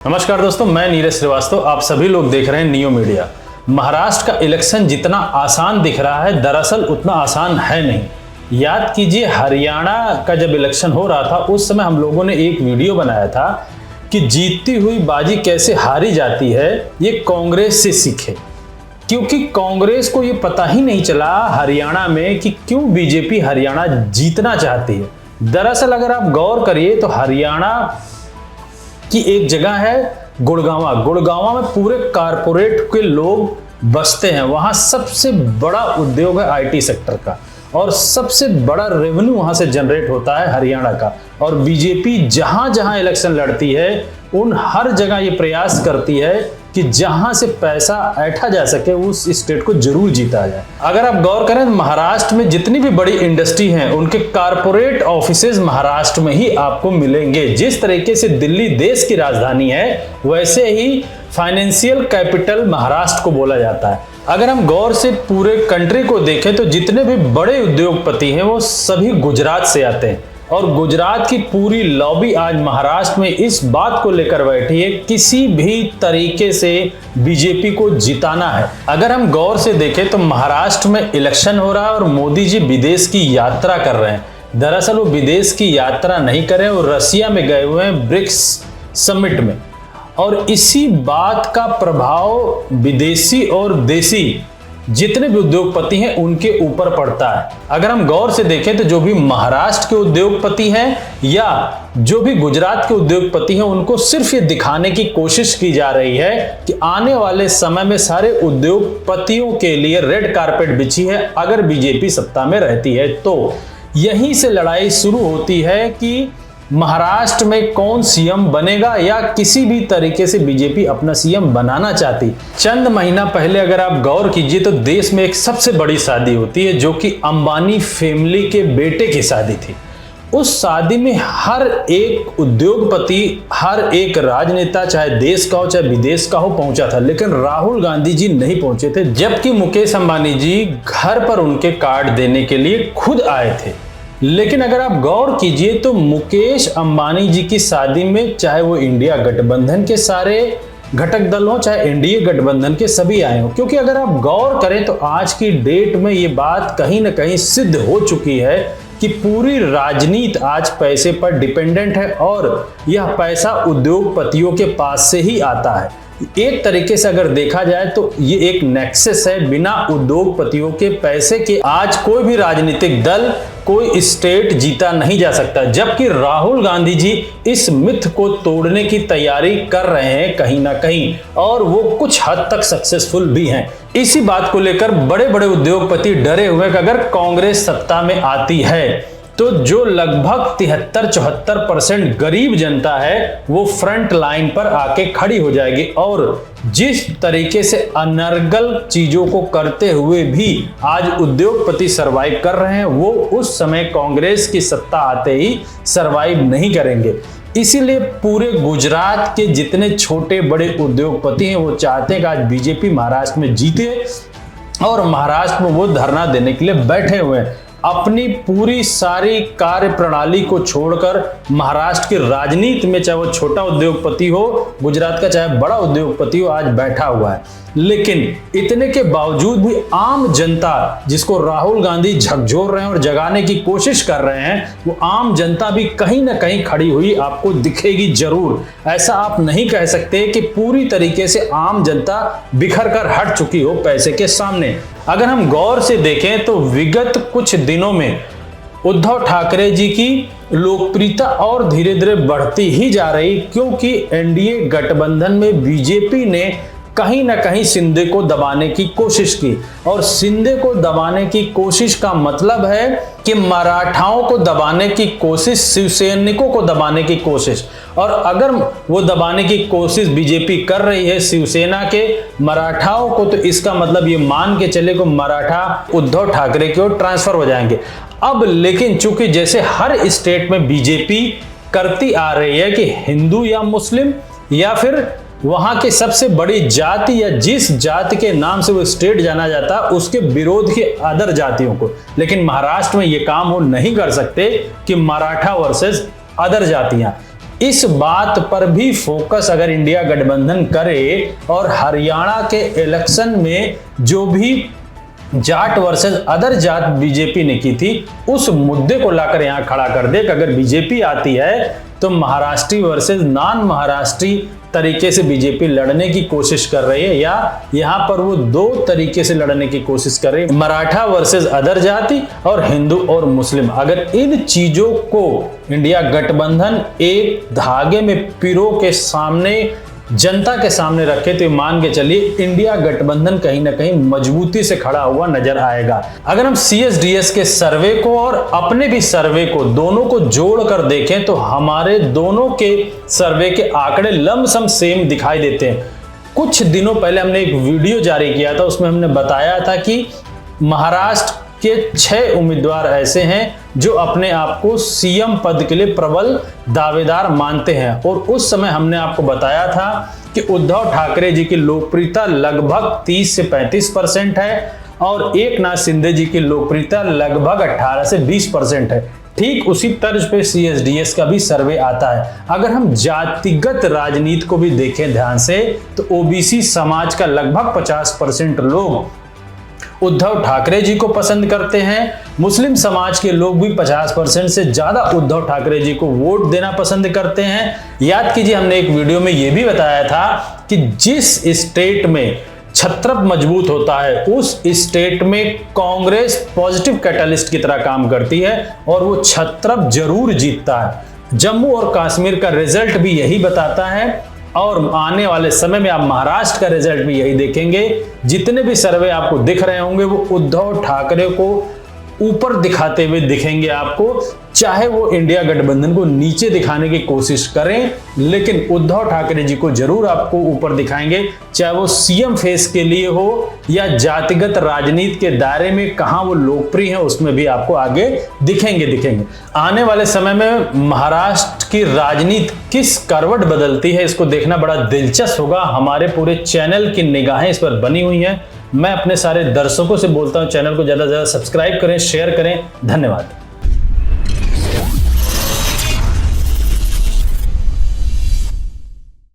नमस्कार दोस्तों, मैं नीरज श्रीवास्तव। आप सभी लोग देख रहे हैं नियो मीडिया। महाराष्ट्र का इलेक्शन जितना आसान दिख रहा है, दरअसल उतना आसान है नहीं। याद कीजिए, हरियाणा का जब इलेक्शन हो रहा था उस समय हम लोगों ने एक वीडियो बनाया था कि जीतती हुई बाजी कैसे हारी जाती है, ये कांग्रेस से सीखे। क्योंकि कांग्रेस को ये पता ही नहीं चला हरियाणा में कि क्यों बीजेपी हरियाणा जीतना चाहती है। दरअसल अगर आप गौर करिए तो हरियाणा कि एक जगह है गुड़गांवा। गुड़गांवा में पूरे कारपोरेट के लोग बसते हैं। वहां सबसे बड़ा उद्योग है आईटी सेक्टर का और सबसे बड़ा रेवेन्यू वहां से जनरेट होता है हरियाणा का। और बीजेपी जहां जहां इलेक्शन लड़ती है उन हर जगह ये प्रयास करती है कि जहां से पैसा ऐंठा जा सके उस स्टेट को जरूर जीता जाए। अगर आप गौर करें तो महाराष्ट्र में जितनी भी बड़ी इंडस्ट्री हैं उनके कारपोरेट ऑफिसेज महाराष्ट्र में ही आपको मिलेंगे। जिस तरीके से दिल्ली देश की राजधानी है वैसे ही फाइनेंशियल कैपिटल महाराष्ट्र को बोला जाता है। अगर हम गौर से पूरे कंट्री को देखें तो जितने भी बड़े उद्योगपति हैं वो सभी गुजरात से आते हैं और गुजरात की पूरी लॉबी आज महाराष्ट्र में इस बात को लेकर बैठी है किसी भी तरीके से बीजेपी को जिताना है। अगर हम गौर से देखें तो महाराष्ट्र में इलेक्शन हो रहा है और मोदी जी विदेश की यात्रा कर रहे हैं। दरअसल वो विदेश की यात्रा नहीं कर रहे हैं, वो रसिया में गए हुए हैं ब्रिक्स समिट में। और इसी बात का प्रभाव विदेशी और देसी जितने भी उद्योगपति हैं उनके ऊपर पड़ता है। अगर हम गौर से देखें तो जो भी महाराष्ट्र के उद्योगपति हैं या जो भी गुजरात के उद्योगपति हैं उनको सिर्फ ये दिखाने की कोशिश की जा रही है कि आने वाले समय में सारे उद्योगपतियों के लिए रेड कारपेट बिछी है अगर बीजेपी सत्ता में रहती है। तो यहीं से लड़ाई शुरू होती है कि महाराष्ट्र में कौन सीएम बनेगा या किसी भी तरीके से बीजेपी अपना सीएम बनाना चाहती। चंद महीना पहले अगर आप गौर कीजिए तो देश में एक सबसे बड़ी शादी होती है जो कि अंबानी फैमिली के बेटे की शादी थी। उस शादी में हर एक उद्योगपति, हर एक राजनेता, चाहे देश का हो चाहे विदेश का हो, पहुंचा था, लेकिन राहुल गांधी जी नहीं पहुंचे थे। जबकि मुकेश अंबानी जी घर पर उनके कार्ड देने के लिए खुद आए थे। लेकिन अगर आप गौर कीजिए तो मुकेश अंबानी जी की शादी में चाहे वो इंडिया गठबंधन के सारे घटक दल हो चाहे एनडीए गठबंधन के सभी आए हो। क्योंकि अगर आप गौर करें तो आज की डेट में ये बात कहीं ना कहीं सिद्ध हो चुकी है कि पूरी राजनीति आज पैसे पर डिपेंडेंट है और यह पैसा उद्योगपतियों के पास से ही आता है। एक तरीके से अगर देखा जाए तो ये एक नेक्सस है। बिना उद्योगपतियों के पैसे के आज कोई भी राजनीतिक दल, कोई स्टेट जीता नहीं जा सकता। जबकि राहुल गांधी जी इस मिथ को तोड़ने की तैयारी कर रहे हैं कहीं ना कहीं और वो कुछ हद तक सक्सेसफुल भी हैं। इसी बात को लेकर बड़े बड़े उद्योगपति डरे हुए कि अगर कांग्रेस सत्ता में आती है तो जो लगभग 73-74% गरीब जनता है वो फ्रंट लाइन पर आके खड़ी हो जाएगी। और जिस तरीके से अनर्गल चीजों को करते हुए भी आज उद्योगपति सरवाइव कर रहे हैं वो उस समय कांग्रेस की सत्ता आते ही सरवाइव नहीं करेंगे। इसीलिए पूरे गुजरात के जितने छोटे बड़े उद्योगपति हैं वो चाहते हैं कि आज बीजेपी महाराष्ट्र में जीते और महाराष्ट्र में वो धरना देने के लिए बैठे हुए हैं। अपनी पूरी सारी कार्य प्रणाली को छोड़कर महाराष्ट्र की राजनीति में, चाहे वो छोटा उद्योगपति हो गुजरात का चाहे बड़ा उद्योगपति हो, आज बैठा हुआ है। लेकिन इतने के बावजूद भी आम जनता जिसको राहुल गांधी झकझोर रहे हैं और जगाने की कोशिश कर रहे हैं वो आम जनता भी कहीं ना कहीं खड़ी हुई आपको दिखेगी जरूर। ऐसा आप नहीं कह सकते कि पूरी तरीके से आम जनता बिखर कर हट चुकी हो पैसे के सामने। अगर हम गौर से देखें तो विगत कुछ दिनों में उद्धव ठाकरे जी की लोकप्रियता और धीरे धीरे बढ़ती ही जा रही, क्योंकि एनडीए गठबंधन में बीजेपी ने कहीं ना कहीं शिंदे को दबाने की कोशिश की। और शिंदे को दबाने की कोशिश का मतलब है कि मराठाओं को दबाने की कोशिश, शिवसैनिकों को दबाने की कोशिश। और अगर वो दबाने की कोशिश बीजेपी कर रही है शिवसेना के मराठाओं को, तो इसका मतलब ये मान के चले कि मराठा उद्धव ठाकरे की ओर ट्रांसफर हो जाएंगे। अब लेकिन चूंकि जैसे हर स्टेट में बीजेपी करती आ रही है कि हिंदू या मुस्लिम या फिर वहां के सबसे बड़ी जाति या जिस जाति के नाम से वो स्टेट जाना जाता है उसके विरोध के अदर जातियों को, लेकिन महाराष्ट्र में ये काम वो नहीं कर सकते कि मराठा वर्सेस अदर जातियां। इस बात पर भी फोकस अगर इंडिया गठबंधन करे और हरियाणा के इलेक्शन में जो भी Jat versus other Jat BJP ने की थी उस मुद्दे को लाकर यहां खड़ा कर दे कि अगर बीजेपी आती है तो महाराष्ट्री वर्सेस नॉन महाराष्ट्री तरीके से बीजेपी लड़ने की कोशिश कर रही है, या यहां पर वो दो तरीके से लड़ने की कोशिश कर रही है, मराठा वर्सेस अदर जाति और हिंदू और मुस्लिम। अगर इन चीजों को इंडिया गठबंधन एक धागे में पिरो के सामने जनता के सामने रखे तो मान के चलिए इंडिया गठबंधन कहीं ना कहीं मजबूती से खड़ा हुआ नजर आएगा। अगर हम CSDS के सर्वे को और अपने भी सर्वे को दोनों को जोड़कर देखें तो हमारे दोनों के सर्वे के आंकड़े लमसम सेम दिखाई देते हैं। कुछ दिनों पहले हमने एक वीडियो जारी किया था, उसमें हमने बताया था कि महाराष्ट्र के 6 उम्मीदवार ऐसे हैं जो अपने आप को सीएम पद के लिए प्रबल दावेदार मानते हैं, और उस समय हमने आपको बताया था कि उद्धव ठाकरे जी की लोकप्रियता लगभग 30 से 35% है और एकनाथ शिंदे जी की लोकप्रियता लगभग 18 से 20% है। ठीक उसी तर्ज पे CSDS का भी सर्वे आता है। अगर हम जातिगत राजनीति को भी देखें ध्यान से तो OBC समाज का लगभग 50% लोग उद्धव ठाकरे जी को पसंद करते हैं, मुस्लिम समाज के लोग भी 50% से ज्यादा उद्धव ठाकरे जी को वोट देना पसंद करते हैं। याद कीजिए हमने एक वीडियो में यह भी बताया था कि जिस स्टेट में छत्रप मजबूत होता है उस स्टेट में कांग्रेस पॉजिटिव कैटलिस्ट की तरह काम करती है और वो छत्रप जरूर जीतता है। जम्मू और कश्मीर का रिजल्ट भी यही बताता है और आने वाले समय में आप महाराष्ट्र का रिजल्ट भी यही देखेंगे। जितने भी सर्वे आपको दिख रहे होंगे वो उद्धव ठाकरे को ऊपर दिखाते हुए दिखेंगे आपको, चाहे वो इंडिया गठबंधन को नीचे दिखाने की कोशिश करें, लेकिन उद्धव ठाकरे जी को जरूर आपको ऊपर दिखाएंगे, चाहे वो सीएम फेस के लिए हो या जातिगत राजनीति के दायरे में कहां वो लोकप्रिय है उसमें भी आपको आगे दिखेंगे। आने वाले समय में महाराष्ट्र की राजनीति किस करवट बदलती है इसको देखना बड़ा दिलचस्प होगा। हमारे पूरे चैनल की निगाहें इस पर बनी हुई हैं। मैं अपने सारे दर्शकों से बोलता हूं चैनल को ज्यादा से ज्यादा सब्सक्राइब करें, शेयर करें। धन्यवाद।